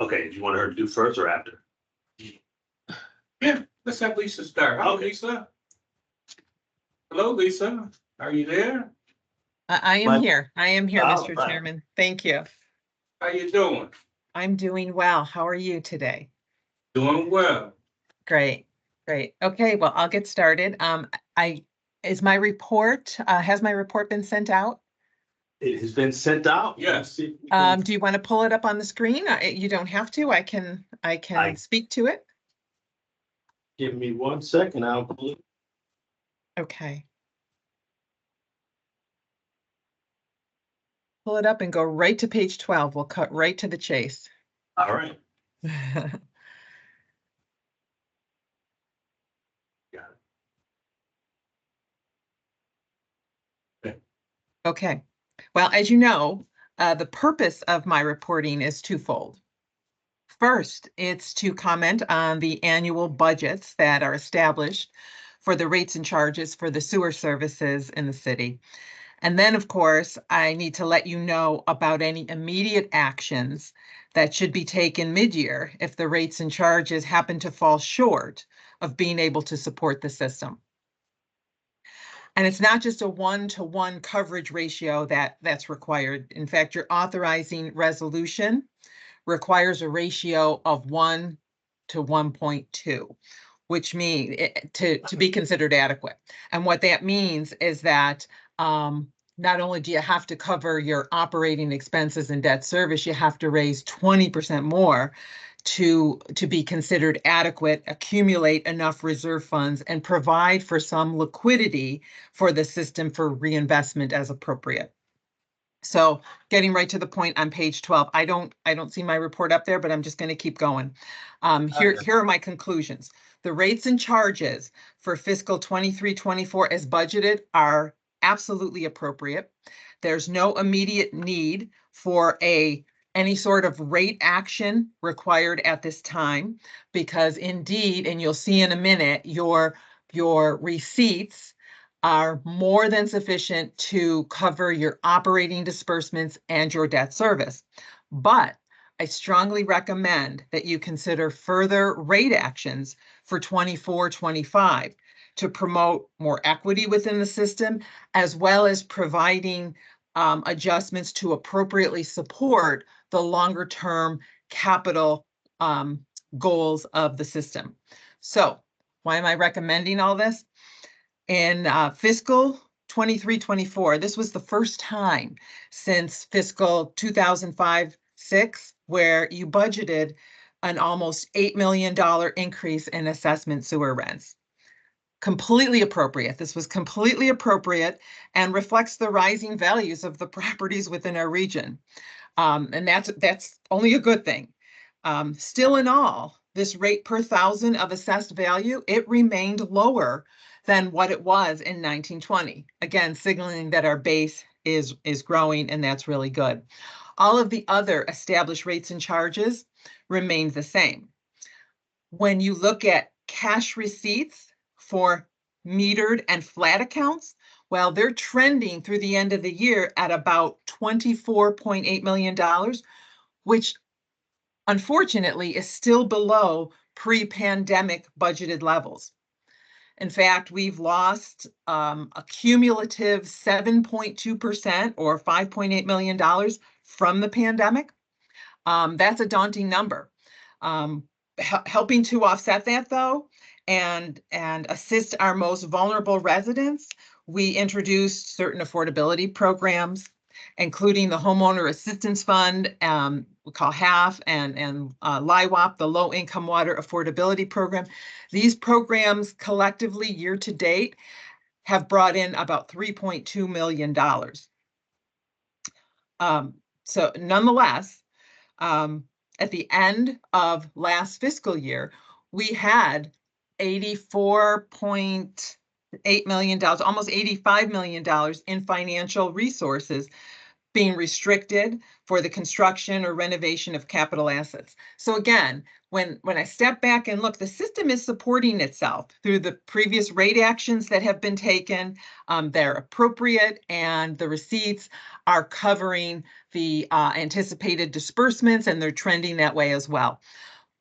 Okay, do you want her to do first or after? Yeah, let's have Lisa start. Hello, Lisa. Hello, Lisa. Are you there? I am here. I am here, Oh, Mr. right. Chairman. Thank you. How you doing? I'm doing well. How are you today? Doing well. Great, great. Okay, well, I'll get started. Has my report been sent out? It has been sent out. Yes. See if we can- Do you want to pull it up on the screen? You don't have to. I can speak to it. Give me 1 second. I'll pull it. Okay. Pull it up and go right to page 12. We'll cut right to the chase. All right. Got it. Okay. Well, as you know, the purpose of my reporting is twofold. First, it's to comment on the annual budgets that are established for the rates and charges for the sewer services in the city. And then, of course, I need to let you know about any immediate actions that should be taken mid-year if the rates and charges happen to fall short of being able to support the system. And it's not just a 1-to-1 coverage ratio that's required. In fact, your authorizing resolution requires a ratio of 1 to 1.2, which means to be considered adequate. And what that means is that not only do you have to cover your operating expenses and debt service, you have to raise 20% more to be considered adequate, accumulate enough reserve funds, and provide for some liquidity for the system for reinvestment as appropriate. So getting right to the point on page 12, I don't see my report up there, but I'm just going to keep going. Here are my conclusions. The rates and charges for fiscal 23-24 as budgeted are absolutely appropriate. There's no immediate need for any sort of rate action required at this time, because indeed, and you'll see in a minute, your receipts are more than sufficient to cover your operating disbursements and your debt service. But I strongly recommend that you consider further rate actions for 24-25 to promote more equity within the system, as well as providing adjustments to appropriately support the longer term capital goals of the system. So why am I recommending all this? In fiscal 23-24, this was the first time since fiscal 2005-06 where you budgeted an almost $8 million increase in assessment sewer rents. Completely appropriate. This was completely appropriate and reflects the rising values of the properties within our region. And that's only a good thing. Still in all, this rate per thousand of assessed value, it remained lower than what it was in 1920. Again, signaling that our base is growing, and that's really good. All of the other established rates and charges remained the same. When you look at cash receipts for metered and flat accounts, well, they're trending through the end of the year at about $24.8 million, which unfortunately is still below pre-pandemic budgeted levels. In fact, we've lost a cumulative 7.2% or $5.8 million from the pandemic. That's a daunting number. Helping to offset that, though, and assist our most vulnerable residents, we introduced certain affordability programs, including the Homeowner Assistance Fund, we call HAF, and LIWAP, the Low Income Water Affordability Program. These programs collectively year to date have brought in about $3.2 million. So nonetheless, at the end of last fiscal year, we had $84.8 million, almost $85 million in financial resources being restricted for the construction or renovation of capital assets. So again, when I step back and look, the system is supporting itself through the previous rate actions that have been taken. They're appropriate, and the receipts are covering the anticipated disbursements, and they're trending that way as well.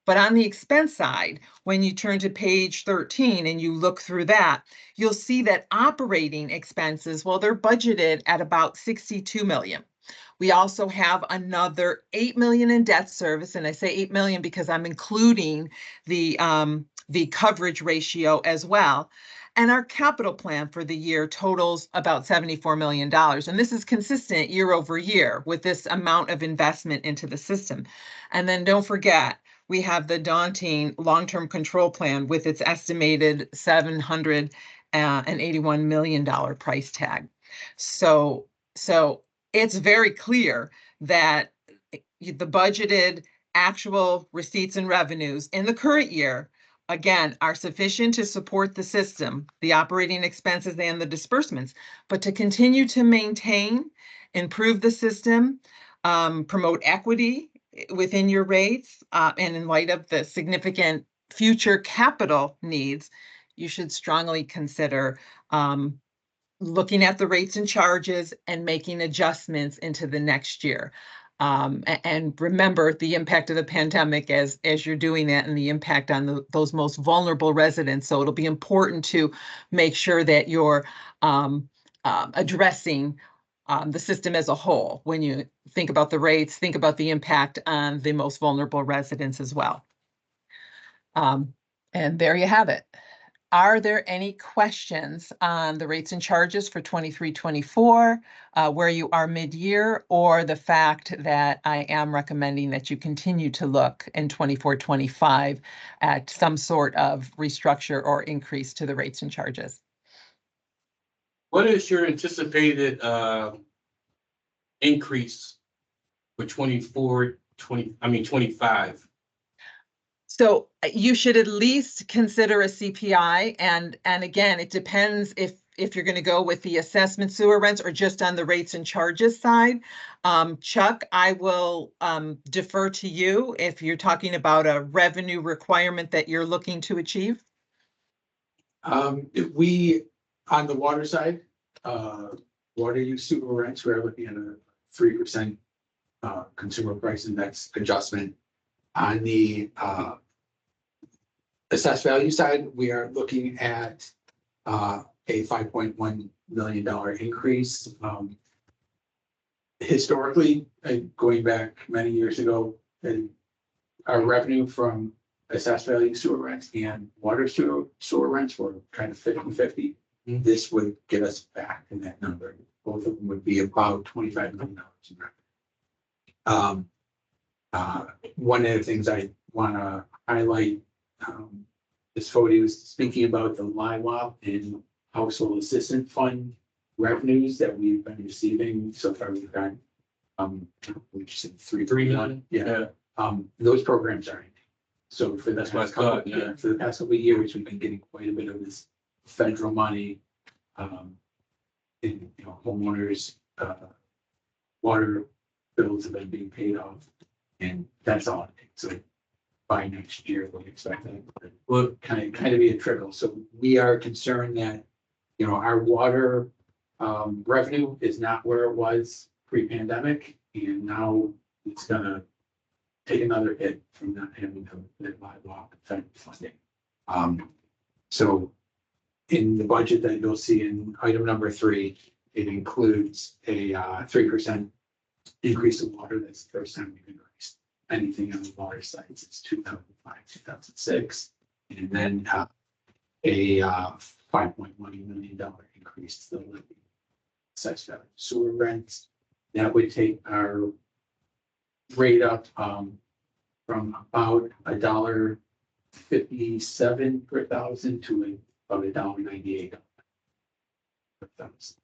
But on the expense side, when you turn to page 13 and you look through that, you'll see that operating expenses, well, they're budgeted at about 62 million. We also have another 8 million in debt service, and I say 8 million because I'm including the coverage ratio as well. And our capital plan for the year totals about $74 million. And this is consistent year over year with this amount of investment into the system. And then don't forget, we have the daunting long-term control plan with its estimated $781 million price tag. So it's very clear that the budgeted actual receipts and revenues in the current year, again, are sufficient to support the system, the operating expenses and the disbursements, but to continue to maintain, improve the system, promote equity within your rates, and in light of the significant future capital needs, you should strongly consider looking at the rates and charges and making adjustments into the next year. And remember the impact of the pandemic as you're doing that, and the impact on those most vulnerable residents. So it'll be important to make sure that you're addressing the system as a whole. When you think about the rates, think about the impact on the most vulnerable residents as well. And there you have it. Are there any questions on the rates and charges for 23-24, where you are mid-year, or the fact that I am recommending that you continue to look in 24-25 at some sort of restructure or increase to the rates and charges? What is your anticipated increase for 25? So you should at least consider a CPI, and again, it depends if you're going to go with the assessment sewer rents or just on the rates and charges side. Chuck, I will defer to you if you're talking about a revenue requirement that you're looking to achieve. We, on the water side, water use sewer rents, we're looking at a 3% consumer price index adjustment. On the assessed value side, we are looking at a $5.1 million increase. Historically, going back many years ago, our revenue from assessed value sewer rents and water sewer rents were kind of 50-50. This would get us back in that number. Both of them would be about $25 million in revenue. One of the things I want to highlight, this photo was speaking about the LIWAP and Household Assistance Fund revenues that we've been receiving so far. We've got, which is 3 million. Yeah. Those programs are ending. So for the past couple of years, we've been getting quite a bit of this federal money, in, homeowners, water bills have been being paid off, and that's all. So by next year, we expect that will kind of be a trickle. So we are concerned that, our water revenue is not where it was pre-pandemic, and now it's gonna take another hit from not having the LIWAP federal funding. So in the budget that you'll see in item number 3, it includes a 3% increase in water. That's the first time we've increased anything on the water side since 2005, 2006. And then a $5.1 million increase to the levy assessed value sewer rents. That would take our rate up from about $1.57 per thousand to about $1.98 per thousand. Is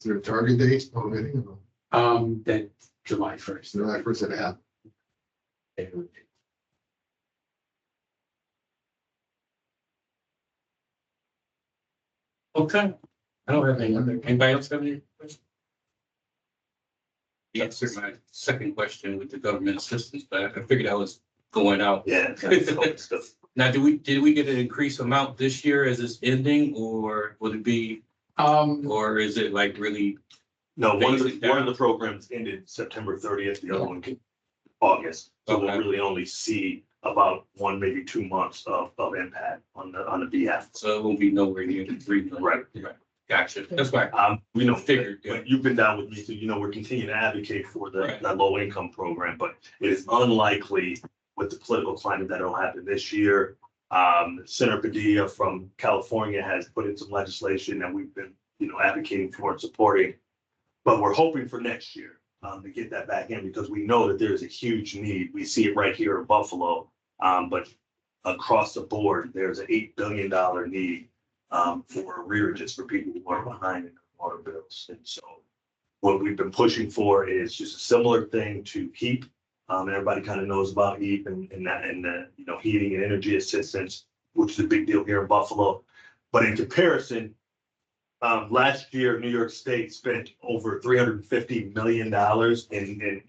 there a target date already? That July 1st. July 1st at half. Okay. I don't have any other. Anybody else have any questions? You answered my second question with the government assistance, but I figured I was going out. Yeah. it's kind of COVID stuff. Now, did we get an increased amount this year as it's ending, or would it be, or is it like really? No, one of Basic the down. programs ended September 30th, the other one August. So we'll Okay. really only see about 1, maybe 2 months of impact on the behalf. So it won't be nowhere near the 3 million. Right. Gotcha. That's fine. We know, Figured, yeah. you've been down with me, so you know, we're continuing to advocate for Right. the low income program, but it is unlikely with the political climate that it'll happen this year. Senator Padilla from California has put in some legislation that we've been, you know, advocating for and supporting. But we're hoping for next year to get that back in because we know that there's a huge need. We see it right here in Buffalo. But across the board, there's an $8 billion need for arrearages for people who are behind in their water bills. And so what we've been pushing for is just a similar thing to HEAP. Everybody kind of knows about HEAP and you know, heating and energy assistance, which is a big deal here in Buffalo. But in comparison, last year, New York State spent over $350 million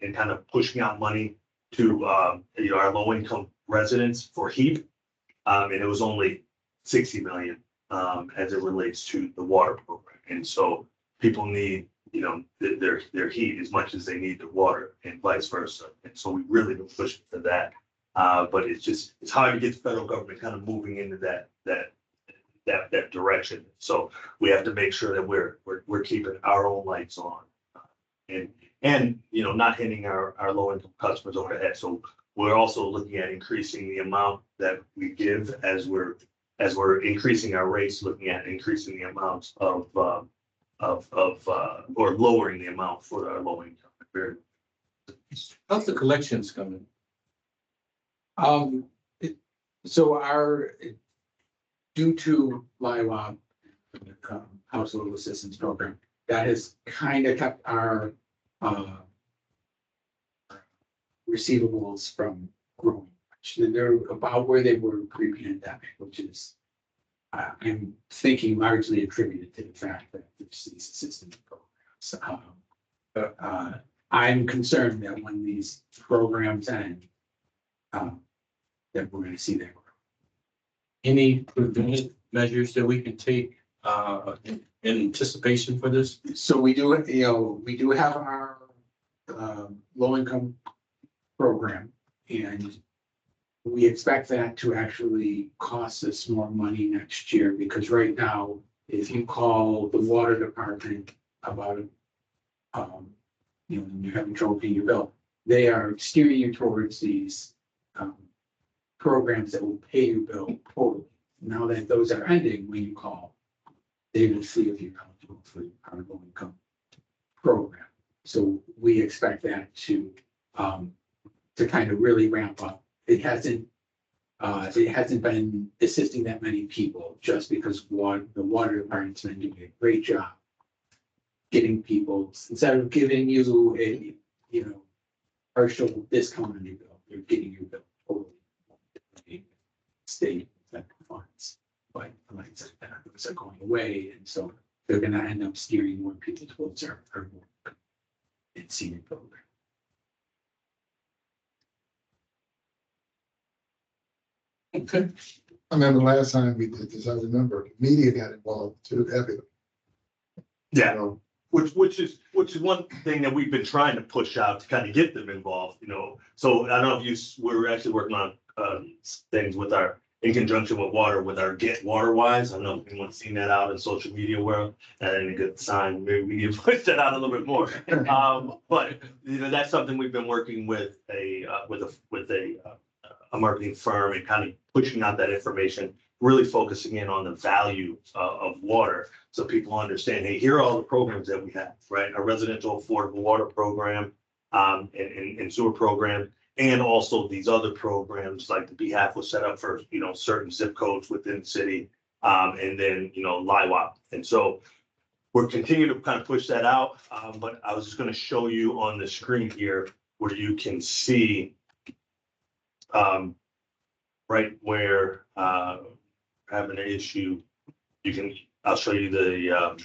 in kind of pushing out money to you know, our low income residents for HEAP. And it was only 60 million as it relates to the water program. And so people need, you know, their heat as much as they need the water and vice versa. And so we've really been pushing for that. But it's hard to get the federal government kind of moving into that direction. So we have to make sure that we're keeping our own lights on and you know, not hitting our low income customers over the head. So we're also looking at increasing the amount that we give as we're increasing our rates, looking at increasing the amounts of or lowering the amount for our low income. How's the collections coming? So due to LIWA, household assistance program, that has kind of kept our receivables from growing. They're about where they were pre-pandemic, which is, I'm thinking largely attributed to the fact that there's these assistance programs. But I'm concerned that when these programs end, that we're going to see that grow. Any preventive measures that we can take in anticipation for this? So we do, you know, we do have our low income program, and we expect that to actually cost us more money next year, because right now, if you call the water department about you know, when you're having trouble paying your bill, they are steering you towards these programs that will pay your bill totally. Now that those are ending, when you call, they will see if you're eligible for our low income program. So we expect that to kind of really ramp up. It hasn't been assisting that many people, just because the water department's been doing a great job getting people, instead of giving you a, you know, partial discount on your bill, they're getting your bill totally state funds. But like I said, those are going away, and so they're gonna end up steering more people towards our work and senior program. Okay. I remember last time we did this, I remember the media got involved too heavily. Yeah. You know, Which is one thing that we've been trying to push out to kind of get them involved, you know. So I don't know if we're actually working on things with in conjunction with our Get Water Wise. I don't know if anyone's seen that out in social media world. That ain't a good sign. Maybe we need to push that out a little bit more. But you know, that's something we've been working with a marketing firm and kind of pushing out that information, really focusing in on the value of water, so people understand, hey, here are all the programs that we have, right? A residential affordable water program, and sewer program, and also these other programs like the BHAF was set up for, you know, certain zip codes within the city, and then, you know, LIWAP. And so we're continuing to kind of push that out, but I was just going to show you on the screen here where you can see right where having an issue, I'll show you the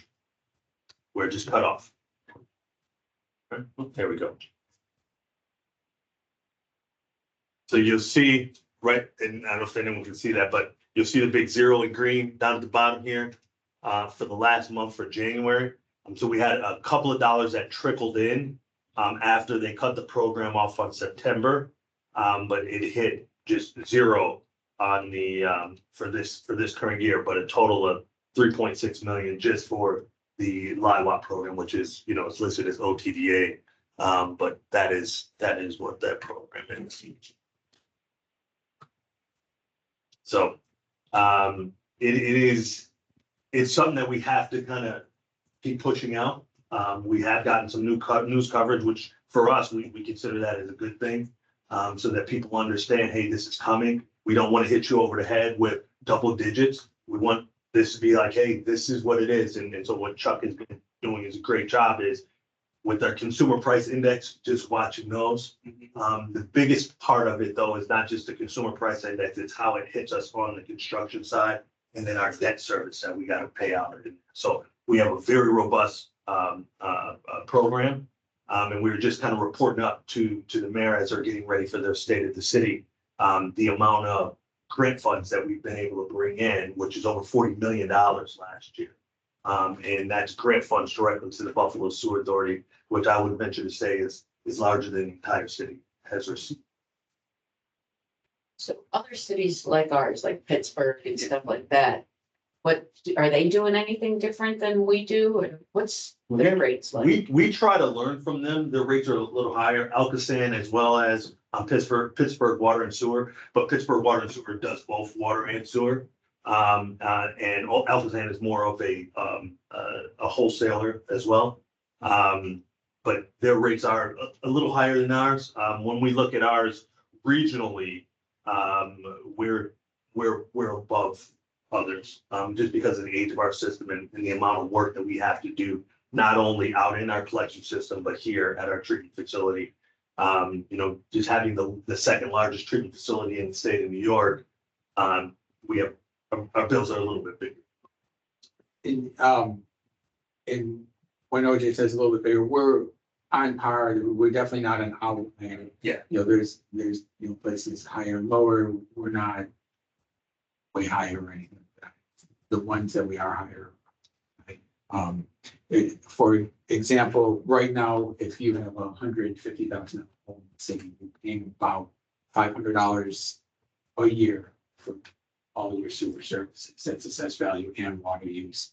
where it just cut off. There we go. So you'll see, right, and I don't know if anyone can see that, but you'll see the big zero in green down at the bottom here, for the last month for January. So we had a couple of dollars that trickled in, after they cut the program off on September. But it hit just zero on the, for this current year, but a total of 3.6 million just for the LIWAP program, which is, it's listed as OTDA. But that is what that program is. So, it's something that we have to kind of keep pushing out. We have gotten some news coverage, which for us, we consider that as a good thing. So that people understand, hey, this is coming. We don't want to hit you over the head with double digits. We want this to be like, hey, this is what it is. And so what Chuck has been doing is a great job is with our consumer price index, just watching those. The biggest part of it though, is not just the consumer price index, it's how it hits us on the construction side and then our debt service that we got to pay out. So we have a very robust program. And we were just kind of reporting up to the mayor as they're getting ready for their state of the city, the amount of grant funds that we've been able to bring in, which is over $40 million last year. And that's grant funds directly to the Buffalo Sewer Authority, which I would venture to say is larger than the entire city has received. So other cities like ours, like Pittsburgh and stuff like that, what, are they doing anything different than we do? And what's their rates like? We try to learn from them. Their rates are a little higher, Alcosan as well as Pittsburgh Water and Sewer, but Pittsburgh Water and Sewer does both water and sewer. And Alcosan is more of a wholesaler as well. But their rates are a little higher than ours. When we look at ours regionally, we're above others, just because of the age of our system and the amount of work that we have to do, not only out in our collection system, but here at our treatment facility. Just having the second largest treatment facility in the state of New York, we have, our bills are a little bit bigger. And when OJ says a little bit bigger, we're on par. We're definitely not an outlier. Yeah. There's places higher and lower. We're not way higher or anything like that. The ones that we are higher. For example, right now, if you have $150,000 home, say you're paying about $500 a year for all your sewer services, that's assessed value and water use.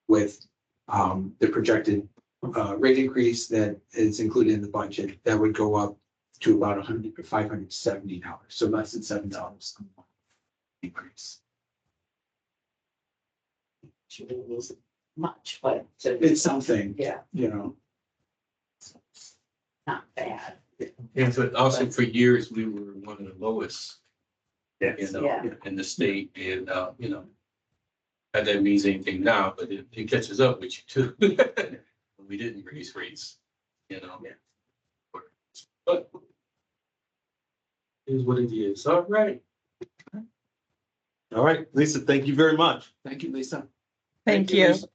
With the projected rate increase that is included in the budget, that would go up to about $570, so less than $7 a month increase. Much, but It's something, yeah, not bad. And but also for years, we were one of the lowest, Yeah. Yeah. in the state and, not that means anything now, but it catches up with you too. We didn't raise rates, But is what it is. All right. All right, Lisa, thank you very much. Thank you, Lisa. Thank you. Lisa.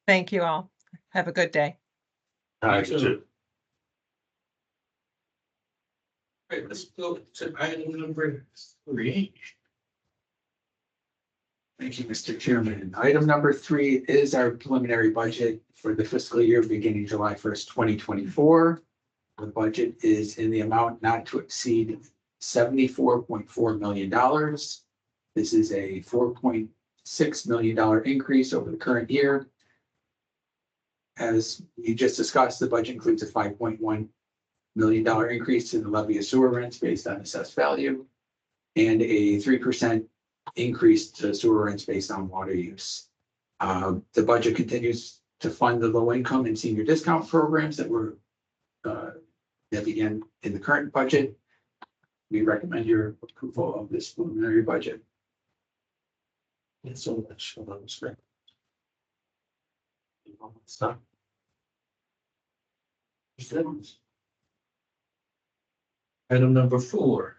Thank you all. Have a good day. All right, Sure. sure. All right, let's go to item number 3. Thank you, Mr. Chairman. Item number 3 is our preliminary budget for the fiscal year beginning July 1st, 2024. The budget is in the amount not to exceed $74.4 million. This is a $4.6 million increase over the current year. As we just discussed, the budget includes a $5.1 million increase in the levy of sewer rents based on assessed value and a 3% increase to sewer rents based on water use. The budget continues to fund the low income and senior discount programs that began in the current budget. We recommend your approval of this preliminary budget. Thanks so much. That was great. Stop. Item number 4.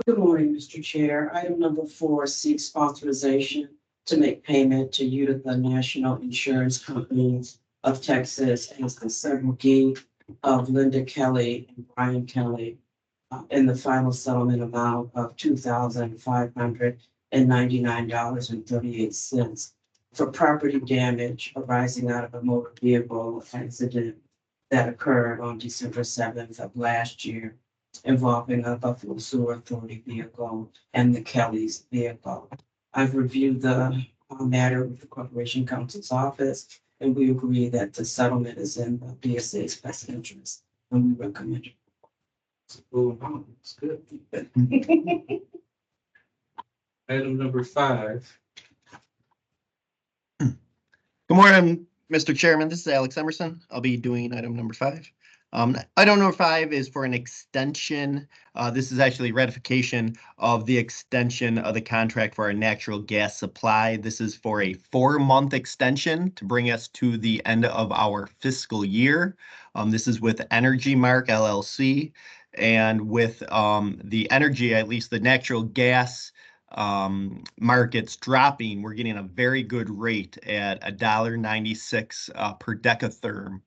Good morning, Mr. Chair. Item number 4 seeks authorization to make payment to Utica National Insurance Company of Texas as the subrogate of Linda Kelly and Brian Kelly in the final settlement amount of $2,599.38 for property damage arising out of a motor vehicle accident that occurred on December 7th of last year involving a Buffalo Sewer Authority vehicle and the Kelly's vehicle. I've reviewed the matter with the Corporation Counsel's office, and we agree that the settlement is in the BSA's best interest, and we recommend it. It's good. Item number 5. Good morning, Mr. Chairman. This is Alex Emerson. I'll be doing item number 5. Item number 5 is for an extension. This is actually ratification of the extension of the contract for our natural gas supply. This is for a 4-month extension to bring us to the end of our fiscal year. This is with Energy Mark LLC, and with the energy, at least the natural gas markets dropping, we're getting a very good rate at $1.96 per decatherm.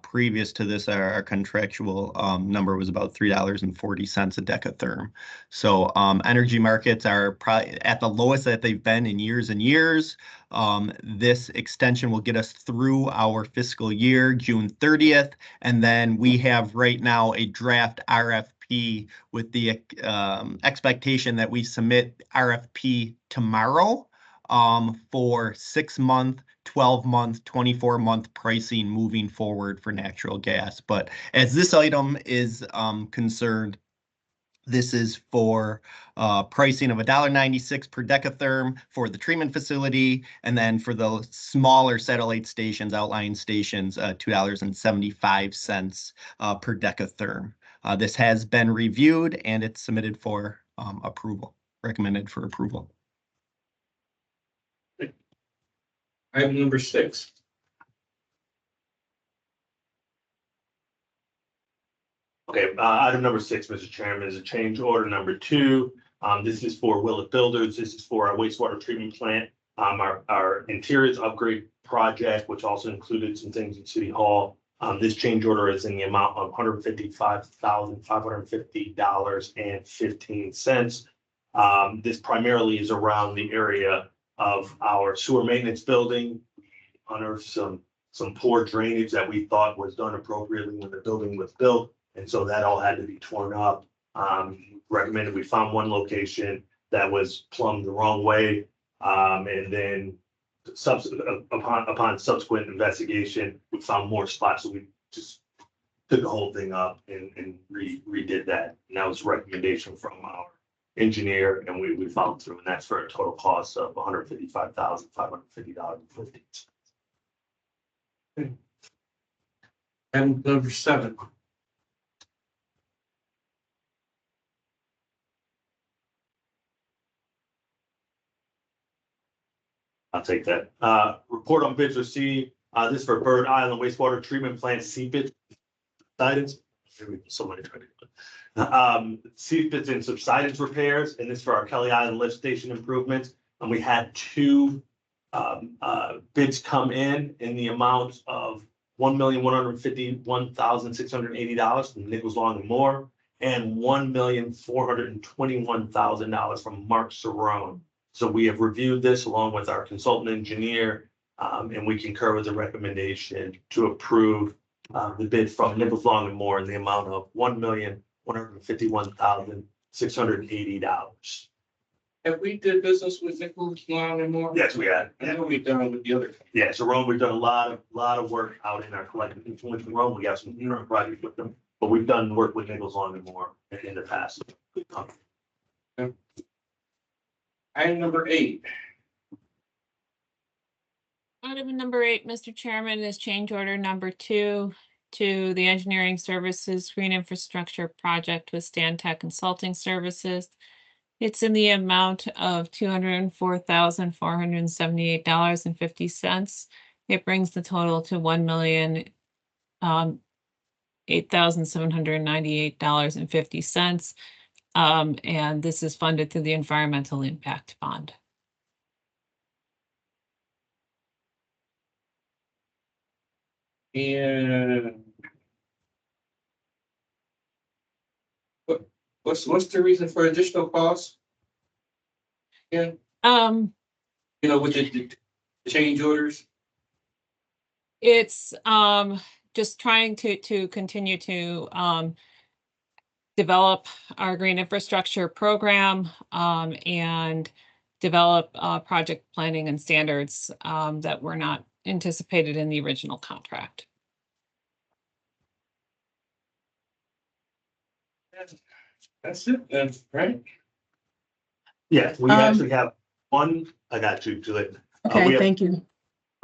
Previous to this, our contractual number was about $3.40 a decatherm. So energy markets are probably at the lowest that they've been in years and years. This extension will get us through our fiscal year, June 30th, and then we have right now a draft RFP with the expectation that we submit RFP tomorrow for 6-month, 12-month, 24-month pricing moving forward for natural gas. But as this item is concerned, this is for pricing of $1.96 per decatherm for the treatment facility, and then for the smaller satellite stations, outlying stations, $2.75 per decatherm. This has been reviewed and it's submitted for approval, recommended for approval. Item number 6. Okay, item number 6, Mr. Chairman, is a change order number 2. This is for Willett Builders. This is for our wastewater treatment plant. Our interiors upgrade project, which also included some things in City Hall. This change order is in the amount of $155,550.15. This primarily is around the area of our sewer maintenance building. We unearthed some poor drainage that we thought was done appropriately when the building was built. And so that all had to be torn up. Recommended, we found one location that was plumbed the wrong way. And then upon subsequent investigation, we found more spots. So we just took the whole thing up and redid that. And that was a recommendation from our engineer, and we followed through. And that's for a total cost of $155,550.50. Item number 7. I'll take that. Report on bids received. This for Bird Island wastewater treatment plant CBIT subsidence. Somebody tried to do it. CBITs and subsidence repairs, and this for our Kelly Island lift station improvements. And we had 2 bids come in the amount of $1,151,680 from Nichols Long and Moore, and $1,421,000 from Mark Cerrone. So we have reviewed this along with our consultant engineer, and we concur with the recommendation to approve the bid from Nichols Long and Moore in the amount of $1,151,680. Have we did business with Nichols Long and Moore? Yes, we had. I know we've done with the other. Yeah, so Rome, we've done a lot of work out in our collective influence with Rome. We got some projects with them, but we've done work with Nichols Long and Moore in the past. Item number 8. Item number 8, Mr. Chairman, is change order number 2 to the engineering services green infrastructure project with Stantec Consulting Services. It's in the amount of $204,478.50. It brings the total to $1,008,798.50. And this is funded through the Environmental Impact Bond. And What's the reason for additional costs? Yeah, you know, with the change orders? It's just trying to continue to develop our green infrastructure program and develop project planning and standards that were not anticipated in the original contract. That's it, then, right? Yeah, we actually have one, I got you, Julie. we Okay, have, thank you.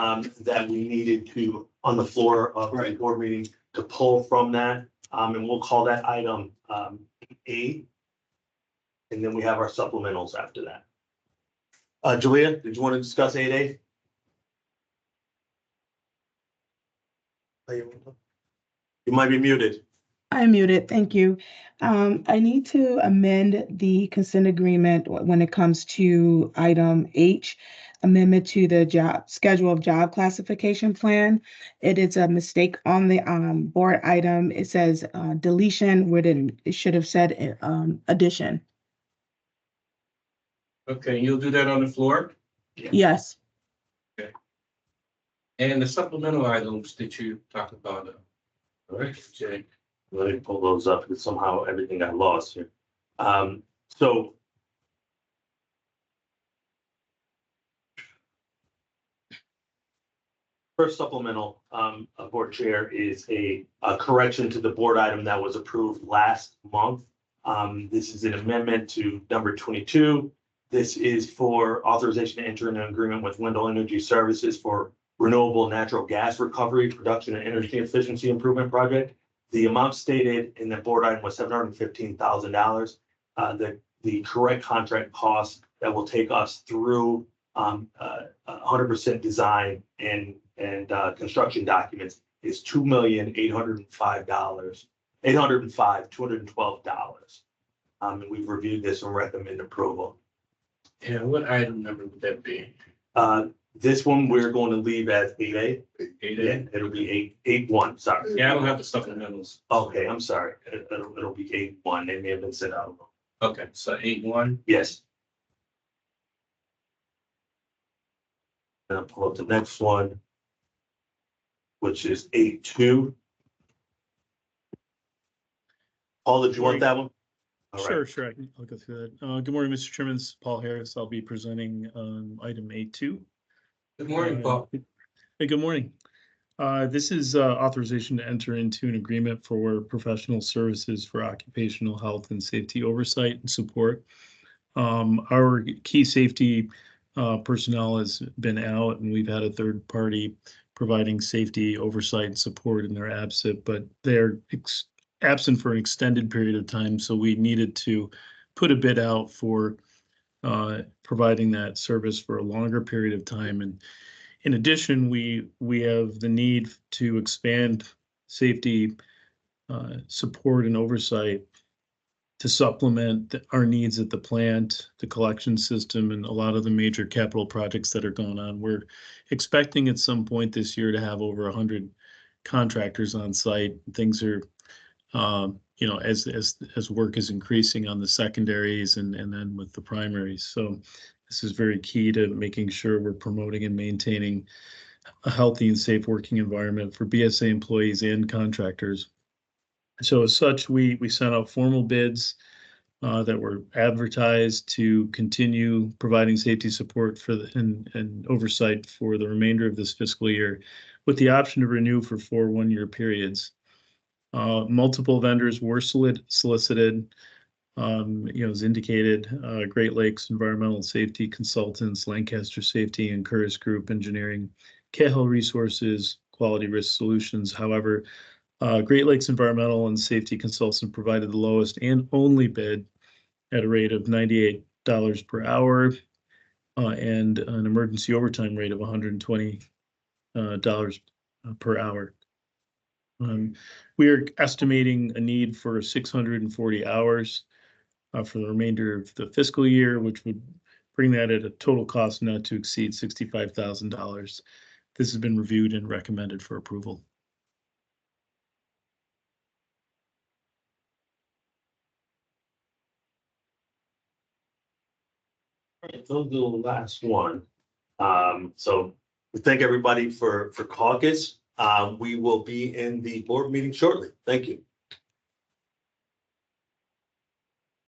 That we needed to, on the floor of the board meeting, to pull from that. And we'll call that item, A. And then we have our supplementals after that. Julia, did you want to discuss 8A? You might be muted. I'm muted, thank you. I need to amend the consent agreement when it comes to item H, amendment to the job schedule of job classification plan. It is a mistake on the board item. It says deletion where it should have said addition. Okay, you'll do that on the floor? Yes. And the supplemental items that you talked about. All right, Jay. Let me pull those up because somehow everything got lost here. So first supplemental, board chair, is a correction to the board item that was approved last month. This is an amendment to number 22. This is for authorization to enter into an agreement with Wendell Energy Services for renewable natural gas recovery, production, and energy efficiency improvement project. The amount stated in the board item was $715,000. The correct contract cost that will take us through 100% design and construction documents is $2,805,212. And we've reviewed this and recommend approval. And what item number would that be? This one we're going to leave as 8A. 8A? It'll be 8.1, sorry. Yeah, I don't have the supplementals. Okay, I'm sorry. It'll be 8.1. They may have been sent out. Okay, so 8.1. Yes. And I'll pull up the next one, which is 8.2. Paul, did you want that one? All right. Sure, I'll go through that. Good morning, Mr. Chairman. This is Paul Harris. I'll be presenting item 8.2. Good morning, Paul. Hey, good morning. This is authorization to enter into an agreement for professional services for occupational health and safety oversight and support. Our key safety personnel has been out, and we've had a third party providing safety oversight and support in their absent, but they're absent for an extended period of time. So we needed to put a bid out for providing that service for a longer period of time. And in addition, we have the need to expand safety support and oversight to supplement our needs at the plant, the collection system, and a lot of the major capital projects that are going on. We're expecting at some point this year to have over 100 contractors on site. Things are, as work is increasing on the secondaries and then with the primaries. So this is very key to making sure we're promoting and maintaining a healthy and safe working environment for BSA employees and contractors. So as such, we sent out formal bids that were advertised to continue providing safety support for and oversight for the remainder of this fiscal year, with the option to renew for 4 one-year periods. Multiple vendors were solicited. As indicated, Great Lakes Environmental Safety Consultants, Lancaster Safety and Curtis Group Engineering, Cahill Resources, Quality Risk Solutions. However, Great Lakes Environmental and Safety Consultant provided the lowest and only bid at a rate of $98 per hour and an emergency overtime rate of $120 per hour. We are estimating a need for 640 hours for the remainder of the fiscal year, which would bring that at a total cost not to exceed $65,000. This has been reviewed and recommended for approval. All right, those are the last one. So we thank everybody for caucus. We will be in the board meeting shortly. Thank you.